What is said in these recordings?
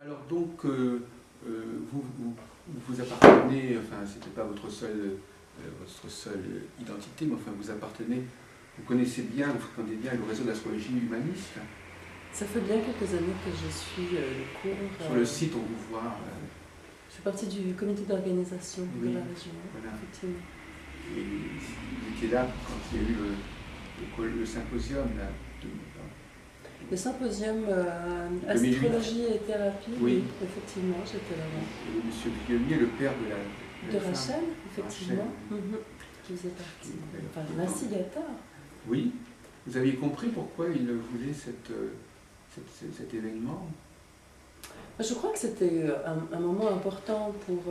Alors donc, vous appartenez, enfin c'était pas votre seule identité, mais enfin vous appartenez, vous connaissez bien, vous fréquentez bien le réseau d'astrologie humaniste. Ça fait bien quelques années que je suis le cours. Sur le site, on vous voit. Je fais partie du comité d'organisation Oui, de la région, voilà. effectivement. Et vous étiez là quand il y a eu le symposium là. Le symposium 2008. astrologie et thérapie, Oui. Effectivement, j'étais là-bas. Et monsieur Villemier, le père de la De Rachel, effectivement, Rachel. qui faisait partie, enfin l'instigateur. Oui. Vous aviez compris pourquoi il voulait cet événement? Je crois que c'était un moment important pour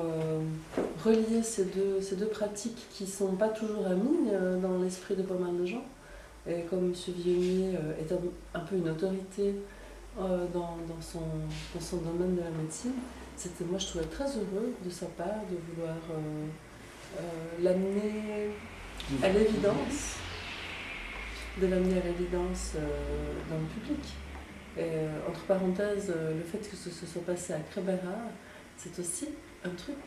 relier ces deux pratiques qui ne sont pas toujours amies dans l'esprit de pas mal de gens. Et comme M. Villemier est un peu une autorité dans son domaine de la médecine, moi je trouvais très heureux de sa part de vouloir l'amener à l'évidence, dans le public. Et, entre parenthèses, le fait que ce soit passé à Crébera, c'est aussi un truc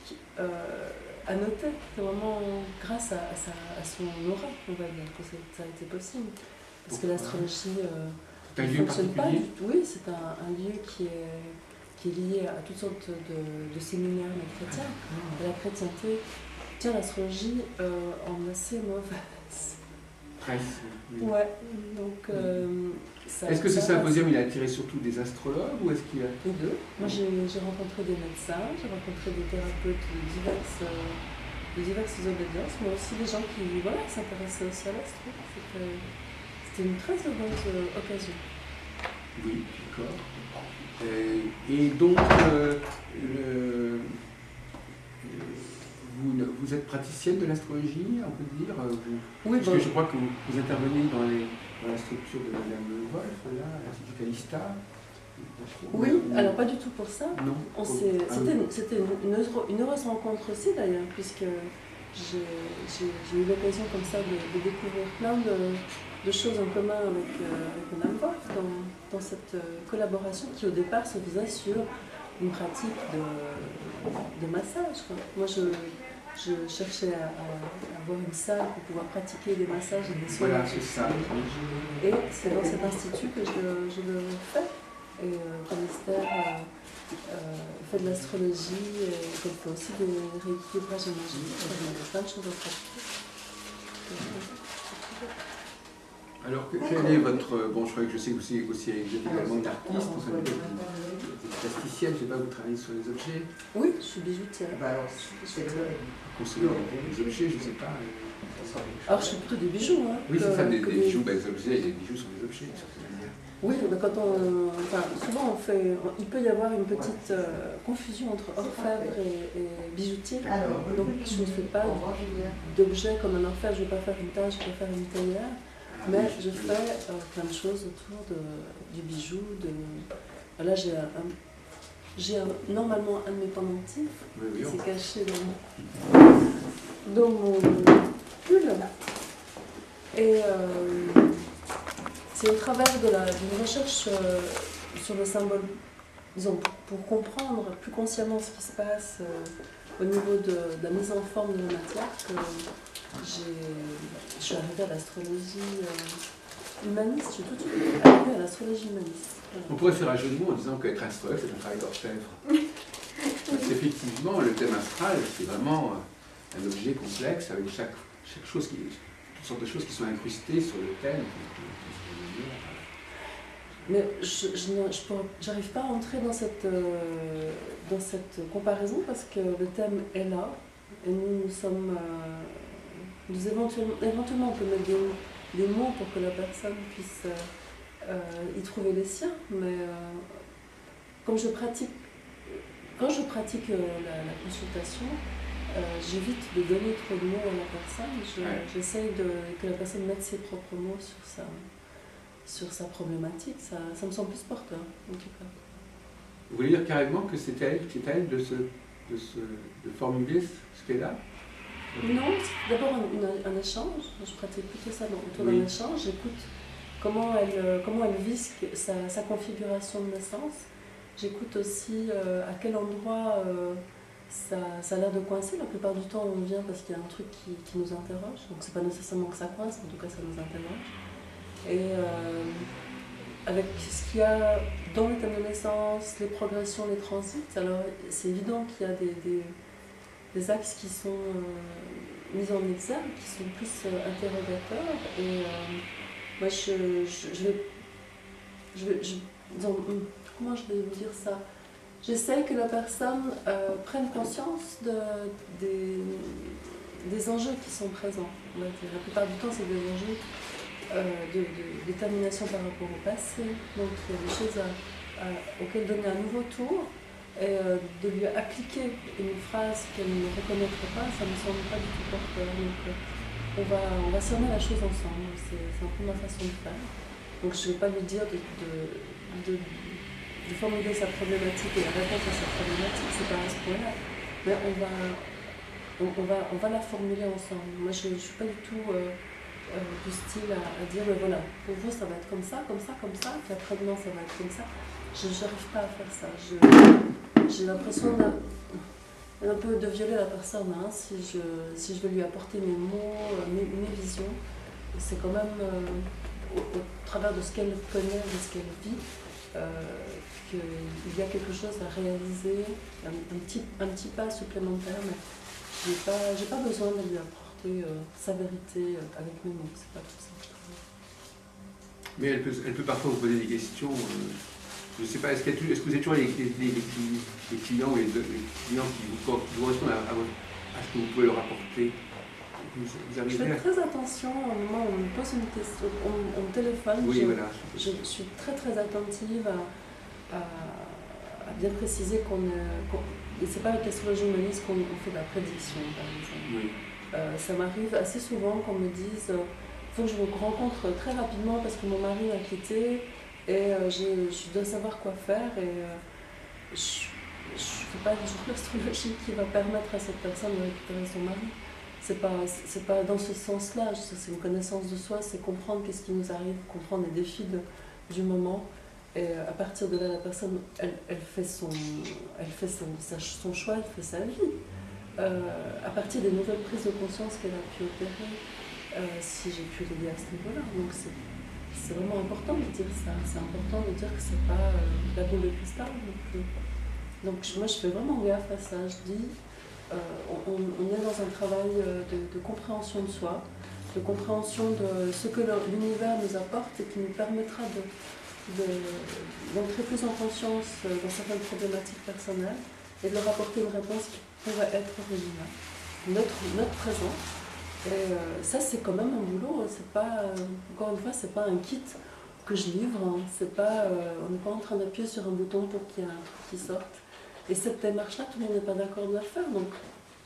à noter. C'est vraiment grâce à son aura, on va dire, que ça a été possible. Parce que l'astrologie ne fonctionne pas du tout. Oui, c'est un lieu qui est lié à toutes sortes de séminaires chrétiens. Et la chrétienté tient l'astrologie en assez mauvaise. Presse. Oui. Ouais, donc... Est-ce que ce symposium il a attiré surtout des astrologues ou est-ce qu'il y a... Les deux. Moi j'ai rencontré des médecins, j'ai rencontré des thérapeutes de diverses obédiences, mais aussi des gens qui s'intéressaient aussi à l'astro. C'était une très heureuse occasion. Oui, d'accord. Et donc, vous êtes praticienne de l'astrologie, on peut dire Oui, parce que je crois que vous intervenez dans la structure de Mme Wolf, là, à l'Institut Calista. Oui, alors pas du tout pour ça. Non. C'était une heureuse rencontre aussi d'ailleurs, puisque j'ai eu l'occasion comme ça de découvrir plein de choses en commun avec Mme Wolf dans cette collaboration qui au départ se faisait sur une pratique de massage. Moi je cherchais à avoir une salle pour pouvoir pratiquer des massages et des soins. Voilà, c'est ça. Et c'est dans cet institut que je le fais. Et comme Esther fait de l'astrologie, et qu'elle fait aussi des rééquilibrages énergétiques, il y a plein de choses à pratiquer. Alors, quel est votre... Bon, je sais que vous êtes aussi également une artiste, vous êtes plasticienne, je ne sais pas, vous travaillez sur les objets. Oui, je suis bijoutière. Construire des objets, je ne sais pas. Alors, je suis plutôt des bijoux. Hein, oui, c'est ça, des bijoux, des objets, les bijoux sont des objets. Oui, mais souvent il peut y avoir une petite confusion entre orfèvre et bijoutier. Donc je ne fais pas d'objets comme un orfèvre, je ne vais pas faire une tache, je vais pas faire une théière, mais je fais plein de choses autour du bijou. Là j'ai normalement un de mes pendentifs qui s'est caché dans mon pull. Et c'est au travers d'une recherche sur le symbole, disons, pour comprendre plus consciemment ce qui se passe au niveau de la mise en forme de la matière que je suis arrivée à l'astrologie humaniste. Je suis tout de suite arrivée à l'astrologie humaniste. Voilà. On pourrait faire un jeu de mots en disant qu'être astrologue, c'est un travail d'orfèvre. Parce qu'effectivement, le thème astral, c'est vraiment un objet complexe avec chaque chose toutes sortes de choses qui sont incrustées sur le thème. Mais je n'arrive pas à entrer dans cette comparaison parce que le thème est là et nous sommes éventuellement on peut mettre des mots pour que la personne puisse y trouver les siens, mais quand je pratique la consultation, j'évite de donner trop de mots à la personne. J'essaye que la personne mette ses propres mots sur sa problématique. Ça me semble plus porteur, en tout cas. Vous voulez dire carrément que c'est à elle de formuler ce qu'elle a? Non, c'est d'abord un échange. Je pratique plutôt ça autour d'un échange. J'écoute comment elle vit sa configuration de naissance. j'écoute aussi à quel endroit ça a l'air de coincer. La plupart du temps, on vient parce qu'il y a un truc qui nous interroge. Donc c'est pas nécessairement que ça coince, en tout cas ça nous interroge. Et avec ce qu'il y a dans les thèmes de naissance, les progressions, les transits, alors c'est évident qu'il y a des axes qui sont mis en exergue, qui sont plus interrogateurs. Et moi, comment je vais vous dire ça? J'essaie que la personne prenne conscience des enjeux qui sont présents. On va dire. La plupart du temps, c'est des enjeux de détermination par rapport au passé. Donc, il y a des choses auxquelles donner un nouveau tour. Et de lui appliquer une phrase qu'elle ne reconnaîtrait pas, ça ne me semble pas du tout porteur. Donc on va cerner la chose ensemble, c'est un peu ma façon de faire. Donc je ne vais pas lui dire de formuler sa problématique et la réponse à sa problématique, c'est pas à ce point-là. Mais on va la formuler ensemble. Moi je ne suis pas du tout du style à dire voilà, pour vous ça va être comme ça, comme ça, comme ça, puis après demain ça va être comme ça. Je n'arrive pas à faire ça. J'ai l'impression un peu de violer la personne si je veux lui apporter mes mots, mes visions. C'est quand même au travers de ce qu'elle connaît, de ce qu'elle vit, qu'il y a quelque chose à réaliser, un petit pas supplémentaire, mais j'ai pas besoin de lui apporter sa vérité avec mes mots, c'est pas tout ça. Mais elle peut parfois vous poser des questions. Je ne sais pas, est-ce que vous avez toujours les clients ou les clients qui correspondent à ce que vous pouvez leur apporter? Je fais très attention au moment où on me pose une question, on me téléphone. Oui, voilà. Je suis très très attentive à bien préciser et c'est pas avec l'astrologie humaniste qu'on fait de la prédiction, par exemple. Oui. Ça m'arrive assez souvent qu'on me dise il faut que je vous rencontre très rapidement parce que mon mari m'a quitté. Et je dois savoir quoi faire et je ne fais pas du genre l'astrologie qui va permettre à cette personne de récupérer son mari. C'est pas dans ce sens-là, c'est une connaissance de soi, c'est comprendre qu'est-ce qui nous arrive, comprendre les défis du moment. Et à partir de là, la personne, elle fait son choix, elle fait sa vie. À partir des nouvelles prises de conscience qu'elle a pu opérer, si j'ai pu l'aider à ce niveau-là. Donc c'est vraiment important de dire ça, c'est important de dire que c'est pas la boule de cristal non plus. Donc moi je fais vraiment gaffe à ça, je dis on est dans un travail de compréhension de soi, de compréhension de ce que l'univers nous apporte et qui nous permettra d'entrer plus en conscience dans certaines problématiques personnelles et de leur apporter une réponse qui pourrait être originale, notre présent. Et ça c'est quand même un boulot, c'est pas, encore une fois, c'est pas un kit que je livre, hein. C'est pas, on n'est pas en train d'appuyer sur un bouton pour qu'il y ait un truc qui sorte. Et cette démarche-là, tout le monde n'est pas d'accord de la faire, donc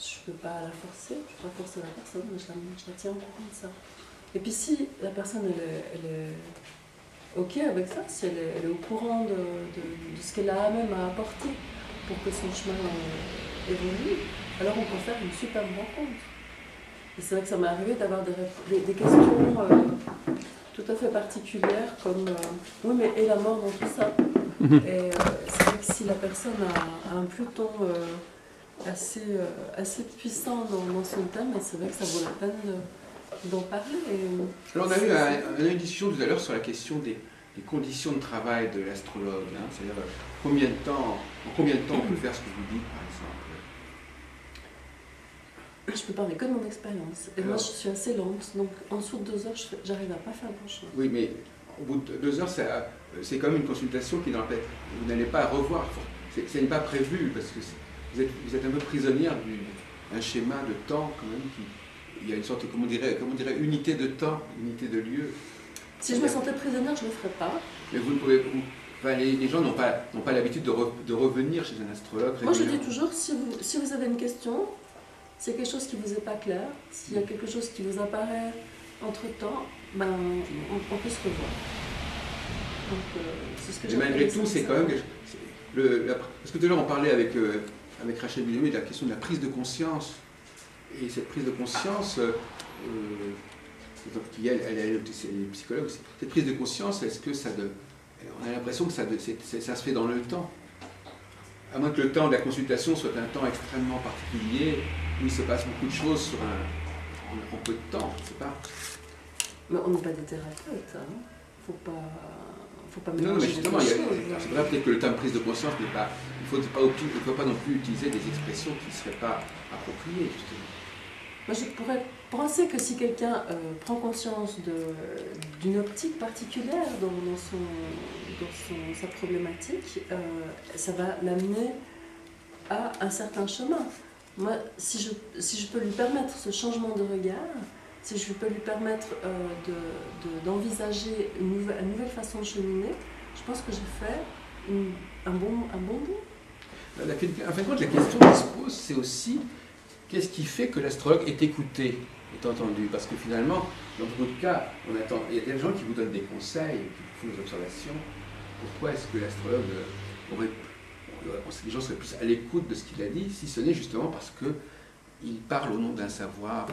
je ne peux pas la forcer, je ne peux pas forcer la personne, mais je la tiens au courant de ça. Et puis si la personne elle est OK avec ça, si elle est au courant de ce qu'elle a même à apporter pour que son chemin évolue, alors on peut faire une superbe rencontre. Et c'est vrai que ça m'est arrivé d'avoir des questions tout à fait particulières comme oui mais et la mort dans tout ça. Et c'est vrai que si la personne a un Pluton assez puissant dans son thème, c'est vrai que ça vaut la peine d'en parler. Alors on a eu une discussion tout à l'heure sur la question des conditions de travail de l'astrologue, hein, c'est-à-dire en combien de temps on peut faire ce que vous dites par exemple. Je peux parler que de mon expérience. Et moi, je suis assez lente. Donc, en dessous de 2 heures, j'arrive à pas faire grand-chose. Oui, mais au bout de 2 heures, c'est quand même une consultation qui est dans la tête. Vous n'allez pas revoir. Ce n'est pas prévu, parce que vous êtes un peu prisonnière d'un schéma de temps, quand même. Il y a une sorte, comment on dirait, unité de temps, unité de lieu. Si je me sentais prisonnière, je ne le ferais pas. Mais vous ne pouvez... Enfin, les gens n'ont pas l'habitude de revenir chez un astrologue. Moi, je dis toujours, si vous avez une question... S'il y a quelque chose qui ne vous est pas clair, s'il y a quelque chose qui vous apparaît entre-temps, ben, on peut se revoir. Donc, c'est ce que j'ai. Mais malgré tout, c'est quand même... Parce que tout à l'heure, on parlait avec Rachel Billamy de la question de la prise de conscience. Et cette prise de conscience, elle est psychologue, cette prise de conscience, est-ce que on a l'impression que ça se fait dans le temps. à moins que le temps de la consultation soit un temps extrêmement particulier, où il se passe beaucoup de choses sur en peu de temps, je ne sais pas. Mais on n'est pas des thérapeutes, hein. Faut pas Non, mélanger mais justement, les c'est choses. vrai peut-être que le terme prise de conscience n'est pas... Il ne faut pas non plus utiliser des expressions qui ne seraient pas appropriées, justement. Moi, je pourrais penser que si quelqu'un prend conscience d'une optique particulière dans sa problématique, ça va l'amener à un certain chemin. Moi, si je peux lui permettre ce changement de regard, si je peux lui permettre d'envisager une nouvelle façon de cheminer, je pense que j'ai fait un bon bout. En fin de compte, la question qui se pose, c'est aussi qu'est-ce qui fait que l'astrologue est écouté, est entendu? Parce que finalement, dans beaucoup de cas, il y a des gens qui vous donnent des conseils, qui font des observations. Pourquoi est-ce que l'astrologue les gens seraient plus à l'écoute de ce qu'il a dit, si ce n'est justement parce qu'il parle au nom d'un savoir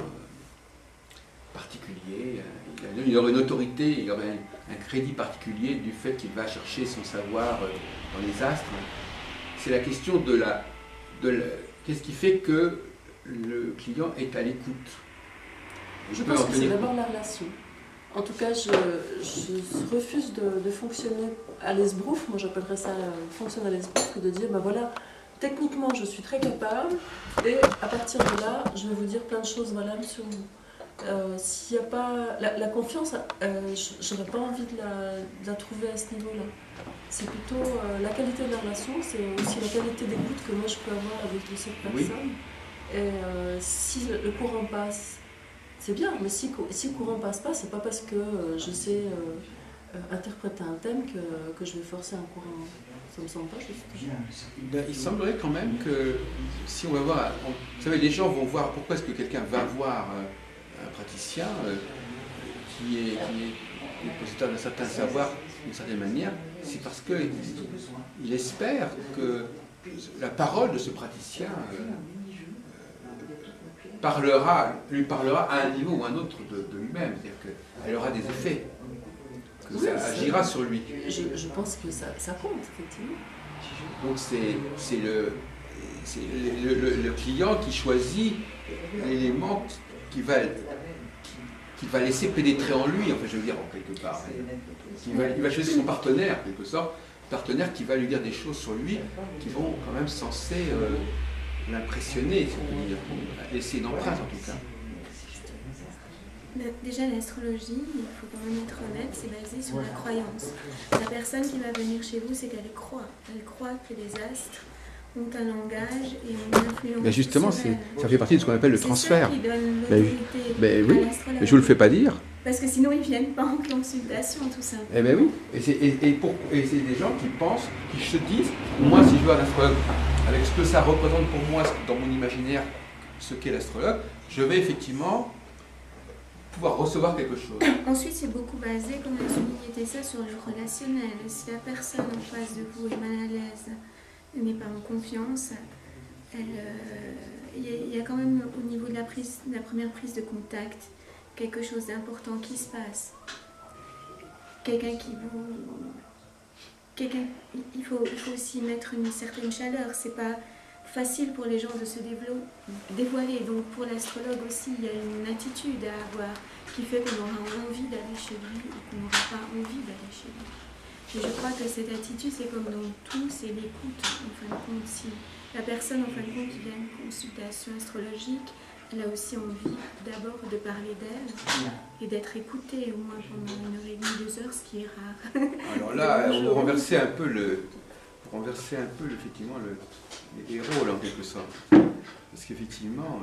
particulier, il aurait une autorité, il aurait un crédit particulier du fait qu'il va chercher son savoir dans les astres. C'est la question qu'est-ce qui fait que le client est à l'écoute. Je pense que c'est d'abord la relation. En tout cas, je refuse de fonctionner à l'esbrouf, moi j'appellerais ça fonctionner à l'esbrouf, que de dire, ben voilà, techniquement je suis très capable, et à partir de là, je vais vous dire plein de choses valables sur vous. S'il n'y a pas la confiance, je n'aurais pas envie de la trouver à ce niveau-là. C'est plutôt la qualité de la relation, c'est aussi la qualité d'écoute que moi je peux avoir avec cette personne. Oui. Et si le courant passe, c'est bien, mais si le courant passe pas, c'est pas parce que je sais interpréter un thème que je vais forcer un courant. Ça me semble pas juste. Il semblerait quand même que si on va voir, vous savez, les gens vont voir pourquoi est-ce que quelqu'un va voir un praticien qui est possesseur d'un certain savoir d'une certaine manière, c'est parce qu'il espère que la parole de ce praticien lui parlera à un niveau ou à un autre de lui-même, c'est-à-dire qu'elle aura des effets, que oui, ça agira sur lui. Je pense que ça compte, effectivement. Donc c'est le client qui choisit l'élément qui va laisser pénétrer en lui, enfin je veux dire en quelque part. Il va choisir son partenaire, en quelque sorte, partenaire qui va lui dire des choses sur lui qui vont quand même censées l'impressionner, si on peut dire, laisser une empreinte en tout cas. Déjà l'astrologie, il faut quand même être honnête, c'est basé sur la croyance. La personne qui va venir chez vous, c'est qu'elle croit. Elle croit que les astres ont un langage et ont une influence. Mais justement, ça fait partie de ce qu'on appelle le transfert. C'est ça qui donne l'autorité à l'astrologue. Mais je ne vous le fais pas dire. Parce que sinon, ils ne viennent pas en consultation, tout simplement. Eh bien oui, et c'est des gens qui pensent, qui se disent, moi si je veux un astrologue, avec ce que ça représente pour moi, dans mon imaginaire, ce qu'est l'astrologue, je vais effectivement pouvoir recevoir quelque chose. Ensuite, c'est beaucoup basé, comme l'a souligné ça, sur le relationnel. Si la personne en face de vous est mal à l'aise, n'est pas en confiance, il y a quand même au niveau de la première prise de contact, quelque chose d'important qui se passe. Il faut aussi mettre une certaine chaleur. C'est pas facile pour les gens de se dévoiler. Donc pour l'astrologue aussi, il y a une attitude à avoir qui fait qu'on aura envie d'aller chez lui ou qu'on n'aura pas envie d'aller chez lui. Et je crois que cette attitude, c'est comme dans tout, c'est l'écoute. En fin de compte, si la personne, en fin de compte, qui vient à une consultation astrologique, elle a aussi envie d'abord de parler d'elle et d'être écoutée au moins pendant 1h30, 2 heures, ce qui est rare. Alors là, on va renverser un peu effectivement les rôles en quelque sorte. Parce qu'effectivement,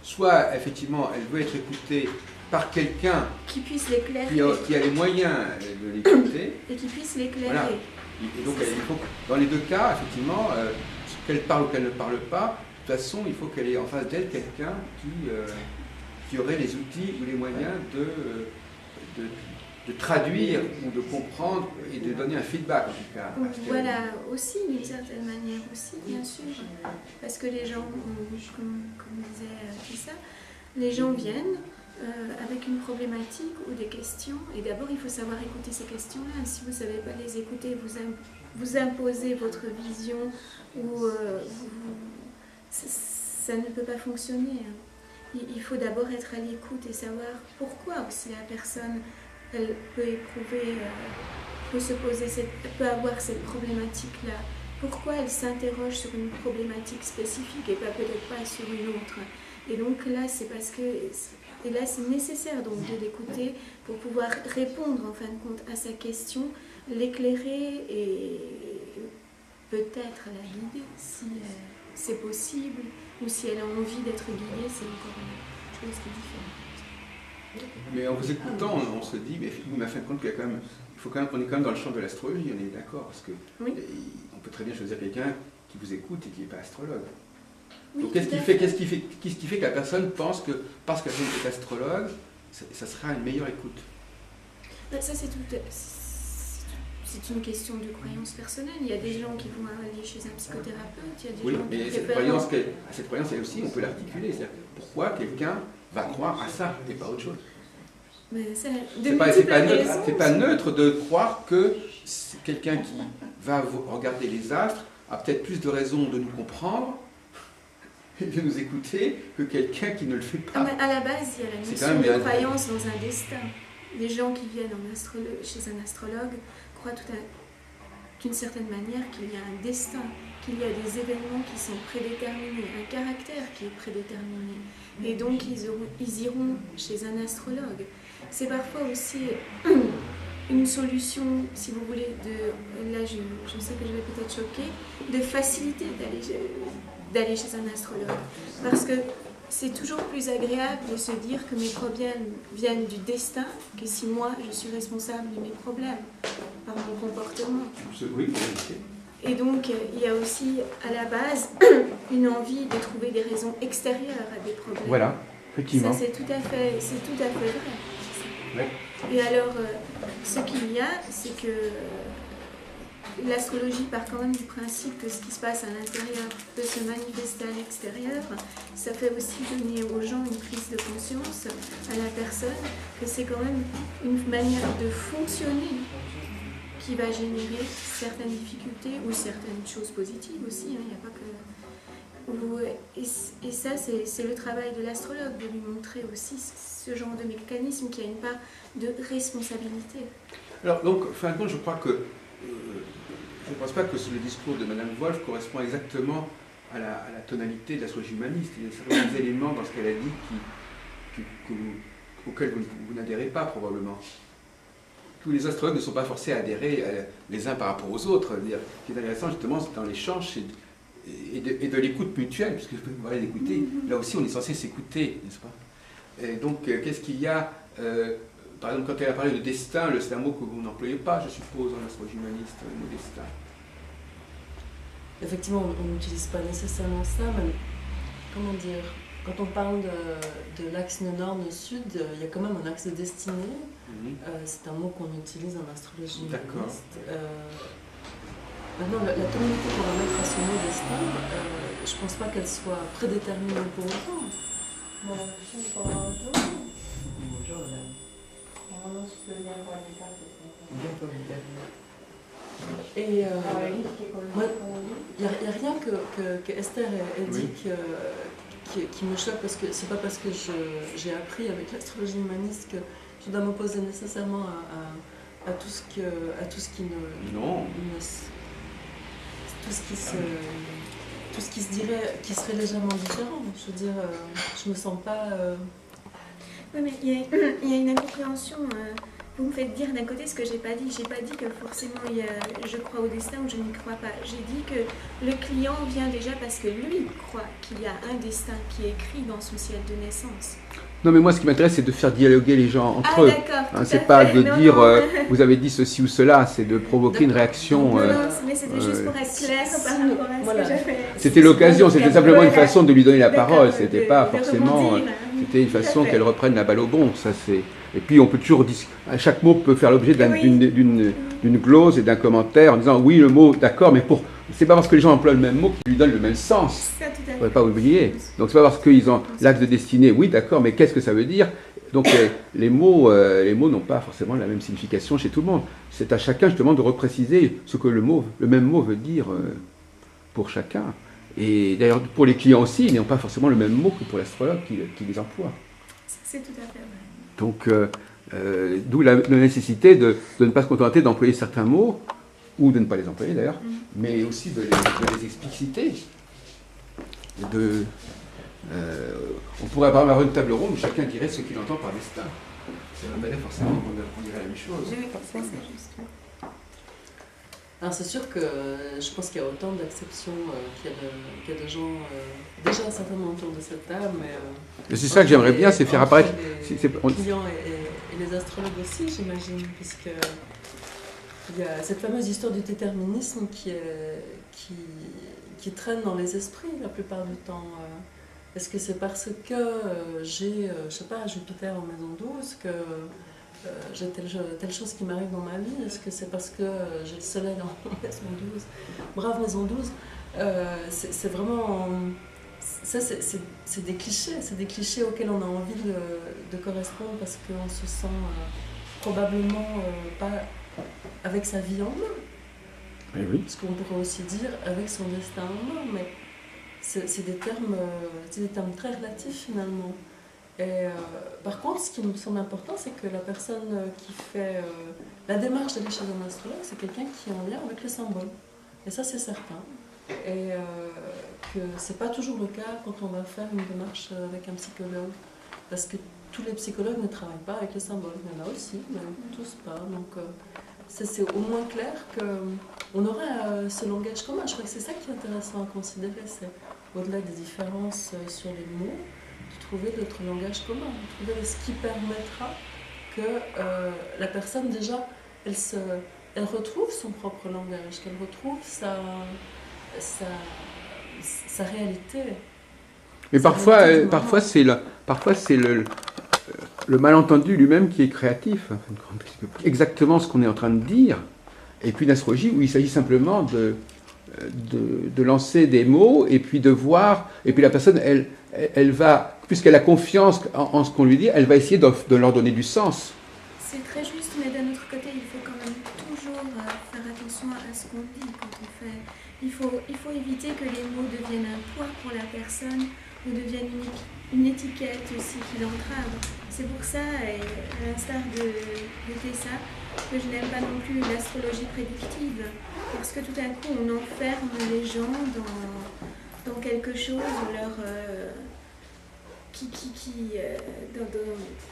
soit effectivement elle veut être écoutée par quelqu'un qui puisse l'éclairer, qui a les moyens de l'écouter et qui puisse l'éclairer. Voilà. Et donc il faut, dans les deux cas, effectivement, qu'elle parle ou qu'elle ne parle pas, de toute façon, il faut qu'elle ait en face d'elle quelqu'un qui aurait les outils ou les moyens de traduire ou de comprendre et de donner un feedback en tout cas. Voilà, aussi d'une certaine manière aussi, bien sûr. Parce que les gens, comme disait Tissa, les gens viennent avec une problématique ou des questions, et d'abord il faut savoir écouter ces questions-là. Si vous ne savez pas les écouter, vous vous imposez votre vision ou ça ne peut pas fonctionner. Il faut d'abord être à l'écoute et savoir pourquoi aussi la personne elle peut éprouver, peut avoir cette problématique-là. Pourquoi elle s'interroge sur une problématique spécifique et peut-être pas sur une autre. Et donc là, c'est parce que... Et là, c'est nécessaire donc de l'écouter pour pouvoir répondre en fin de compte à sa question, l'éclairer et peut-être la guider si c'est possible ou si elle a envie d'être guidée, c'est encore une chose qui est différente. Mais en vous écoutant, on se dit, mais en fin de compte, on est quand même dans le champ de l'astrologie, on est d'accord, parce que oui. On peut très bien choisir quelqu'un qui vous écoute et qui n'est pas astrologue. Oui, donc qu'est-ce qui fait que la personne pense que parce qu'elle est astrologue, ça sera une meilleure écoute? Ça c'est une question de croyance personnelle. Il y a des gens qui vont aller chez un psychothérapeute, il y a des gens mais qui cette croyance, elle aussi, on peut l'articuler. Pourquoi quelqu'un va croire à ça et pas autre chose? C'est pas neutre de croire que quelqu'un qui va regarder les astres a peut-être plus de raisons de nous comprendre et de nous écouter que quelqu'un qui ne le fait pas. À la base, il y a la notion de croyance dans un destin. Les gens qui viennent chez un astrologue croient d'une certaine manière qu'il y a un destin, qu'il y a des événements qui sont prédéterminés, un caractère qui est prédéterminé. Et donc, ils iront chez un astrologue. C'est parfois aussi une solution, si vous voulez, là je sais que je vais peut-être choquer, de faciliter d'aller chez un astrologue. Parce que c'est toujours plus agréable de se dire que mes problèmes viennent du destin que si moi je suis responsable de mes problèmes par mon comportement. Oui. Et donc il y a aussi à la base une envie de trouver des raisons extérieures à des problèmes. Voilà, effectivement. Ça c'est tout à fait vrai. Ouais. Et alors, ce qu'il y a, c'est que l'astrologie part quand même du principe que ce qui se passe à l'intérieur peut se manifester à l'extérieur. Ça fait aussi donner aux gens une prise de conscience, à la personne, que c'est quand même une manière de fonctionner qui va générer certaines difficultés ou certaines choses positives aussi. Il n'y a pas que... Et ça, c'est le travail de l'astrologue, de lui montrer aussi ce genre de mécanisme qui a une part de responsabilité. Alors, donc, en fin de compte, je crois que je ne pense pas que le discours de Mme Wolf correspond exactement à la tonalité de l'astrologie humaniste. Il y a certains éléments dans ce qu'elle a dit auxquels vous n'adhérez pas, probablement. Tous les astrologues ne sont pas forcés à adhérer les uns par rapport aux autres. Ce qui est intéressant, justement, c'est dans l'échange et de l'écoute mutuelle, puisque vous allez l'écouter. Là aussi, on est censé s'écouter, n'est-ce pas? Et donc, qu'est-ce qu'il y a par exemple, quand elle a parlé de destin, c'est un mot que vous n'employez pas, je suppose, en astrologie humaniste, le mot destin. Effectivement, on n'utilise pas nécessairement ça, mais comment dire, quand on parle de l'axe nord-sud, il y a quand même un axe de destinée. C'est un mot qu'on utilise en astrologie humaniste. Maintenant, la tonalité qu'on va mettre à ce mot destin, je ne pense pas qu'elle soit prédéterminée pour autant. Et il n'y a rien que Esther ait dit qui me choque, parce que c'est pas parce que j'ai appris avec l'astrologie humaniste que je dois m'opposer nécessairement à tout ce qui se dirait, qui serait légèrement différent. Je veux dire, je me sens pas... Oui, mais il y a une incompréhension. Vous me faites dire d'un côté ce que j'ai pas dit. J'ai pas dit que forcément je crois au destin ou je n'y crois pas. J'ai dit que le client vient déjà parce que lui croit qu'il y a un destin qui est écrit dans son ciel de naissance. Non, mais moi, ce qui m'intéresse, c'est de faire dialoguer les gens entre eux. D'accord. C'est pas de dire vous avez dit ceci ou cela, c'est de provoquer une réaction. Non, mais c'était juste pour être clair par rapport à ce que j'avais. C'était l'occasion, c'était simplement une façon de lui donner la parole. C'était pas forcément. C'était une façon qu'elle reprenne la balle au bon. Ça, c'est. Et puis, on peut toujours chaque mot peut faire l'objet d'une glose et d'un commentaire en disant oui, le mot, d'accord, mais c'est pas parce que les gens emploient le même mot qu'ils lui donnent le même sens. Il ne faut pas oublier. Donc, c'est pas parce qu'ils ont l'axe de destinée, oui, d'accord, mais qu'est-ce que ça veut dire? donc les mots n'ont pas forcément la même signification chez tout le monde. C'est à chacun justement de repréciser ce que le même mot veut dire pour chacun. Et d'ailleurs pour les clients aussi, ils n'ont pas forcément le même mot que pour l'astrologue qui les emploie. C'est tout à fait vrai. Donc d'où la nécessité de ne pas se contenter d'employer certains mots, ou de ne pas les employer d'ailleurs, mais aussi de les expliciter. On pourrait avoir une table ronde où chacun dirait ce qu'il entend par destin. Ça ne veut pas dire forcément qu'on dirait la même chose. Oui, c'est juste. Alors c'est sûr que je pense qu'il y a autant d'acceptions qu'il y a de gens déjà certainement autour de cette table, mais c'est ça que j'aimerais bien, c'est faire apparaître les clients et les astrologues aussi, j'imagine, puisque il y a cette fameuse histoire du déterminisme qui traîne dans les esprits la plupart du temps. Est-ce que c'est parce que j'ai, je sais pas, Jupiter en maison 12 que j'ai telle chose qui m'arrive dans ma vie? Est-ce que c'est parce que j'ai le soleil en maison 12? Brave maison 12, c'est vraiment... Ça, c'est des clichés auxquels on a envie de correspondre parce qu'on se sent probablement pas avec sa vie en main. Eh oui. Parce qu'on pourrait aussi dire avec son destin en main, mais c'est des termes très relatifs finalement. Et par contre, ce qui me semble important, c'est que la personne qui fait la démarche d'aller chez un astrologue, c'est quelqu'un qui est en lien avec le symbole. Et ça, c'est certain. Et que c'est pas toujours le cas quand on va faire une démarche avec un psychologue. Parce que tous les psychologues ne travaillent pas avec les symboles. Il y en a aussi, mais tous pas. Donc c'est au moins clair qu'on aurait ce langage commun. Je crois que c'est ça qui est intéressant à considérer. C'est au-delà des différences sur les mots, de trouver notre langage commun, de trouver ce qui permettra que la personne déjà, elle retrouve son propre langage, qu'elle retrouve sa réalité. Mais parfois c'est le malentendu lui-même qui est créatif. Exactement ce qu'on est en train de dire. Et puis l'astrologie où il s'agit simplement de lancer des mots et puis de voir. Et puis la personne, elle va, puisqu'elle a confiance en ce qu'on lui dit, elle va essayer de leur donner du sens. C'est très juste, mais d'un autre côté, il faut quand même toujours faire attention à ce qu'on dit quand on fait. Il faut éviter que les mots deviennent un poids pour la personne ou deviennent une étiquette aussi qui l'entrave. C'est pour ça, et à l'instar de Tessa, que je n'aime pas non plus l'astrologie prédictive. Parce que tout à coup, on enferme les gens dans quelque chose,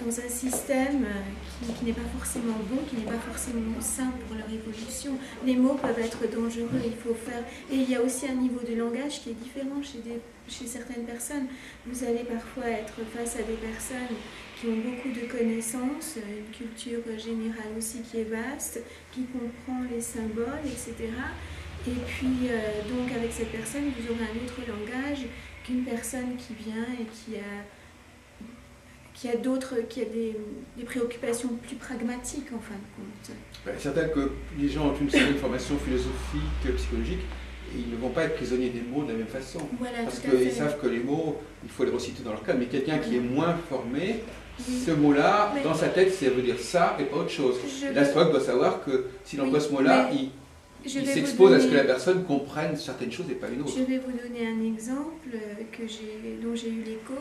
dans un système qui n'est pas forcément bon, qui n'est pas forcément sain pour leur évolution. Les mots peuvent être dangereux, il faut faire... Et il y a aussi un niveau de langage qui est différent chez certaines personnes. Vous allez parfois être face à des personnes qui ont beaucoup de connaissances, une culture générale aussi qui est vaste, qui comprend les symboles, etc. Et puis, donc, avec cette personne, vous aurez un autre langage qu'une personne qui vient et qui a des préoccupations plus pragmatiques en fin de compte. C'est certain que les gens ont une certaine formation philosophique, psychologique, et ils ne vont pas être prisonniers des mots de la même façon. Voilà, parce qu'ils savent que les mots, il faut les reciter dans leur cadre. Mais quelqu'un qui est moins formé, ce mot-là, dans sa tête, ça veut dire ça et pas autre chose. L'astrologue doit savoir que s'il emploie ce mot-là, il s'expose à ce que la personne comprenne certaines choses et pas une autre. Je vais vous donner un exemple dont j'ai eu l'écho.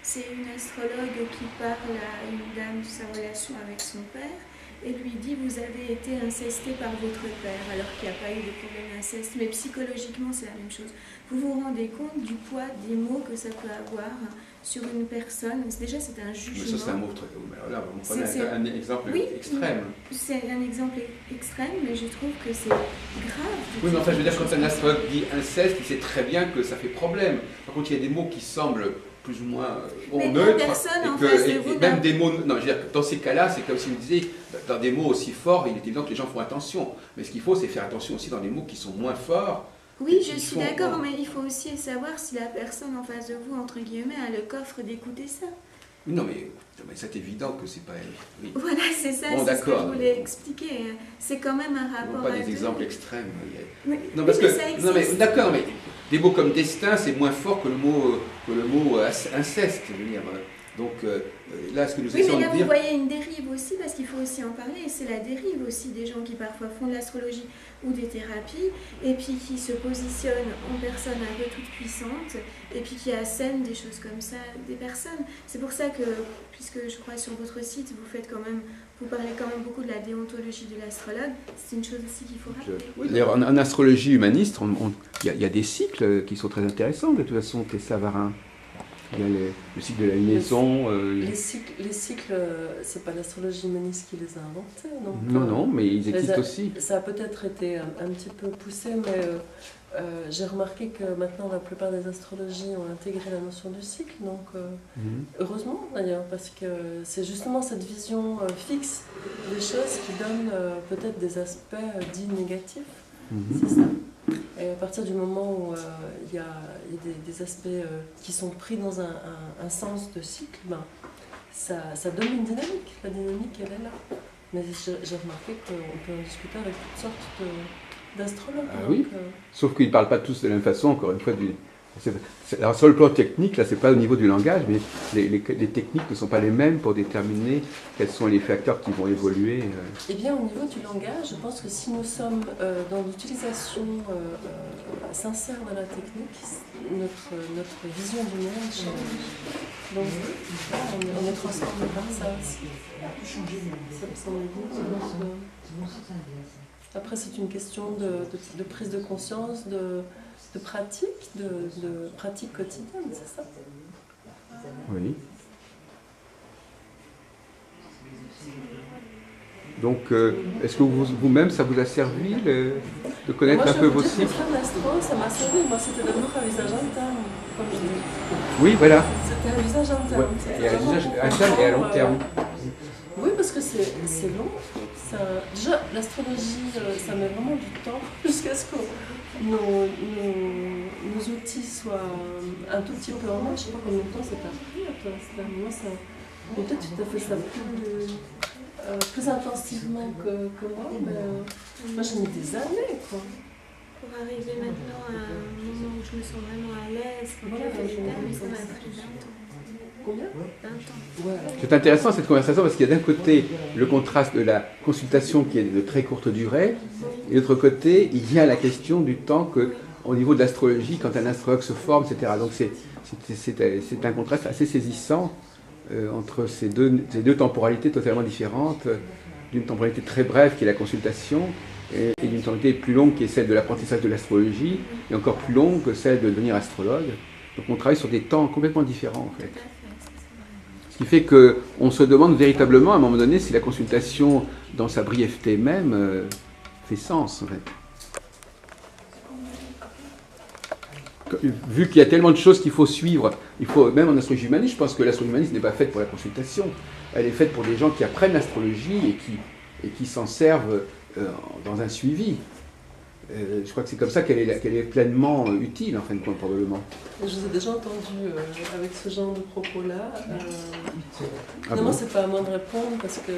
C'est une astrologue qui parle à une dame de sa relation avec son père et lui dit « Vous avez été incesté par votre père », alors qu'il n'y a pas eu de problème d'inceste. Mais psychologiquement, c'est la même chose. Vous vous rendez compte du poids des mots que ça peut avoir sur une personne. Déjà, c'est un jugement. Mais ça, c'est un mot très... Là, on prend un exemple extrême. C'est un exemple extrême, mais je trouve que c'est grave. Oui, mais enfin, je veux dire, quand un astrologue dit inceste, il sait très bien que ça fait problème. Par contre, il y a des mots qui semblent plus ou moins neutres. Et même des mots... Non, je veux dire, dans ces cas-là, c'est comme si on disait, dans des mots aussi forts, il est évident que les gens font attention. Mais ce qu'il faut, c'est faire attention aussi dans des mots qui sont moins forts. Oui, je suis d'accord, mais il faut aussi savoir si la personne en face de vous, entre guillemets, a le coffre d'écouter ça. Non, mais c'est évident que c'est pas elle. Oui. Voilà, c'est ça, c'est ce que je voulais expliquer. C'est quand même un rapport pas des exemples extrêmes. Non, parce que ça existe. Non, mais d'accord, mais des mots comme destin, c'est moins fort que le mot inceste. Je veux dire. Donc là, ce que nous Oui, essayons mais là, de vous dire... voyez une dérive aussi, parce qu'il faut aussi en parler. C'est la dérive aussi des gens qui parfois font de l'astrologie ou des thérapies, et puis qui se positionnent en personne un peu toute puissante, et puis qui assènent des choses comme ça des personnes. C'est pour ça que, puisque je crois sur votre site, vous parlez quand même beaucoup de la déontologie de l'astrologue, c'est une chose aussi qu'il faut rappeler. Oui, d'ailleurs, en astrologie humaniste, il y a des cycles qui sont très intéressants, de toute façon, Tessa Varin. Il y a le cycle de la lunaison. Les cycles, c'est pas l'astrologie humaniste qui les a inventés, donc, non, mais ils existent aussi. Ça a peut-être été un petit peu poussé, mais j'ai remarqué que maintenant la plupart des astrologies ont intégré la notion du cycle, donc heureusement d'ailleurs, parce que c'est justement cette vision fixe des choses qui donne peut-être des aspects dits négatifs, c'est ça. Et à partir du moment où il y a des aspects qui sont pris dans un sens de cycle, ben, ça donne une dynamique. La dynamique, elle est là. Mais j'ai remarqué qu'on peut en discuter avec toutes sortes d'astrologues. Ah oui, sauf qu'ils ne parlent pas tous de la même façon, encore une fois. Alors sur le plan technique, là, c'est pas au niveau du langage, mais les techniques ne sont pas les mêmes pour déterminer quels sont les facteurs qui vont évoluer. Eh bien, au niveau du langage, je pense que si nous sommes dans l'utilisation sincère de la technique, notre vision du monde change. Donc, on est transformé par ça. Ça me semble bien. Après, c'est une question de prise de conscience, de pratique, de pratique quotidienne, c'est ça? Oui. Donc, est-ce que vous-même, ça vous a servi de connaître un peu vos cycles? Moi, l'astro, ça m'a servi. Moi, c'était d'abord un usage interne, comme je dis. Oui, voilà. C'était un usage interne. Ouais. Il y a un usage interne et à long terme. Oui, parce que c'est long. Déjà, l'astrologie, ça met vraiment du temps jusqu'à ce que nos outils soient un tout petit peu en marche. Je ne sais pas combien de temps ça t'a pris à toi. Moi, peut-être tu t'as fait ça plus intensivement que moi, mais moi j'ai mis des années, quoi. Pour arriver maintenant à un moment où je me sens vraiment à l'aise, ça m'a pris 20 ans. Combien? 20 ans. Ouais. C'est intéressant cette conversation parce qu'il y a d'un côté le contraste de la consultation qui est de très courte durée, et de l'autre côté, il y a la question du temps au niveau de l'astrologie, quand un astrologue se forme, etc. Donc c'est un contraste assez saisissant entre ces deux temporalités totalement différentes, d'une temporalité très brève qui est la consultation, et d'une temporalité plus longue qui est celle de l'apprentissage de l'astrologie, et encore plus longue que celle de devenir astrologue. Donc on travaille sur des temps complètement différents en fait. Ce qui fait qu'on se demande véritablement à un moment donné si la consultation dans sa brièveté même fait sens en fait. Vu qu'il y a tellement de choses qu'il faut suivre, même en astrologie humaniste, je pense que l'astrologie humaniste n'est pas faite pour la consultation. Elle est faite pour des gens qui apprennent l'astrologie et qui s'en servent dans un suivi. Je crois que c'est comme ça qu'elle est pleinement utile, en fin de compte, probablement. Je vous ai déjà entendu avec ce genre de propos-là. Finalement, c'est pas à moi de répondre parce que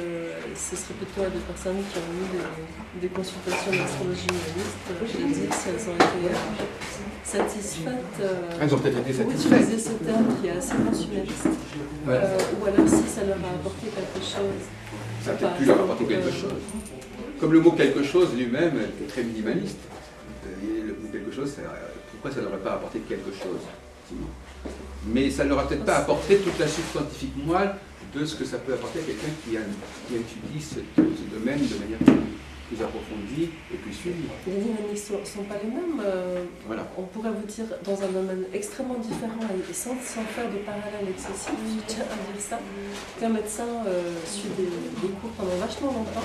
ce serait plutôt à des personnes qui ont eu des consultations d'astrologie humaniste. Je les dis si elles ont été satisfaites. Elles ont peut-être été satisfaites. Utiliser ce terme qui est assez consumériste. Ou alors si ça leur a apporté quelque chose. Ça a peut-être pu leur apporter quelque chose. Comme le mot quelque chose lui-même est très minimaliste. Le mot quelque chose, pourquoi ça n'aurait pas apporté quelque chose? Mais ça n'aura peut-être pas apporté toute la substantifique moelle de ce que ça peut apporter à quelqu'un qui étudie ce domaine de manière plus approfondie et plus suivie. Les dynamiques ne sont pas les mêmes. Voilà. On pourrait vous dire dans un domaine extrêmement différent et sans faire de parallèle excessif, je tiens à dire ça, qu'un médecin suit des cours pendant vachement longtemps,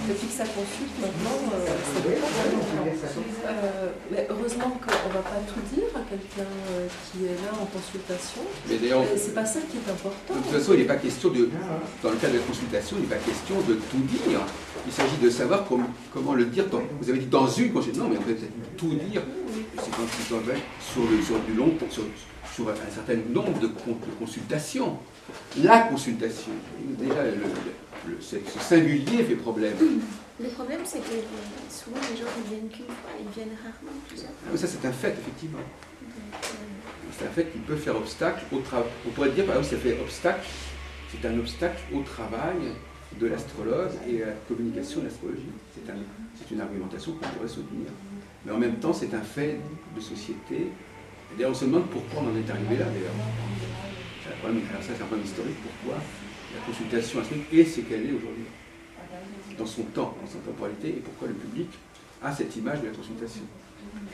depuis que ça consulte maintenant, ça peut pas longtemps. Mais heureusement qu'on ne va pas tout dire à quelqu'un qui est là en consultation. Mais d'ailleurs, c'est pas ça qui est important. De toute façon, il n'est pas question dans le cadre de la consultation, il n'est pas question de tout dire. Il s'agit de savoir comment le dire. Vous avez dit dans une consultation, non, mais on peut tout dire. C'est quand ils doivent être sur du long, sur un certain nombre de consultations. La consultation, déjà, ce singulier fait problème. Le problème, c'est que souvent les gens ne viennent qu'une fois, ils viennent rarement plusieurs fois. Mais ça, c'est un fait, effectivement. c'est un fait qui peut faire obstacle au travail. On pourrait dire par exemple, ça fait obstacle, c'est un obstacle au travail de l'astrologue et à la communication de l'astrologie. C'est une argumentation qu'on pourrait soutenir. Mais en même temps, c'est un fait de société. D'ailleurs, on se demande pourquoi on en est arrivé là, d'ailleurs. Alors ça, c'est un problème historique. Pourquoi la consultation astrologique est ce qu'elle est aujourd'hui, dans son temps, dans sa temporalité, et pourquoi le public a cette image de la consultation.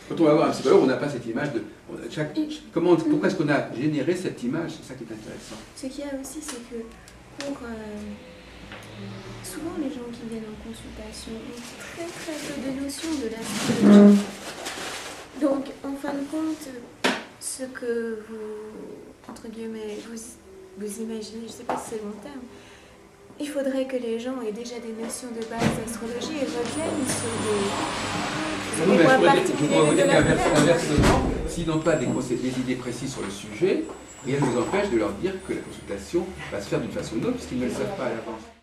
Quand on va voir un psychologue, on n'a pas cette image de... pourquoi est-ce qu'on a généré cette image? C'est ça qui est intéressant. Ce qu'il y a aussi, c'est que pour... souvent, les gens qui viennent en consultation ont très très peu de notions de l'astrologie. Donc, en fin de compte, ce que vous, entre guillemets, vous imaginez, je ne sais pas si c'est le bon terme, il faudrait que les gens aient déjà des notions de base d'astrologie et reviennent sur des points particuliers de l'astrologie. Inversement, s'ils n'ont pas des idées précises sur le sujet, rien ne nous empêche de leur dire que la consultation va se faire d'une façon ou d'une autre, puisqu'ils ne le savent pas à l'avance.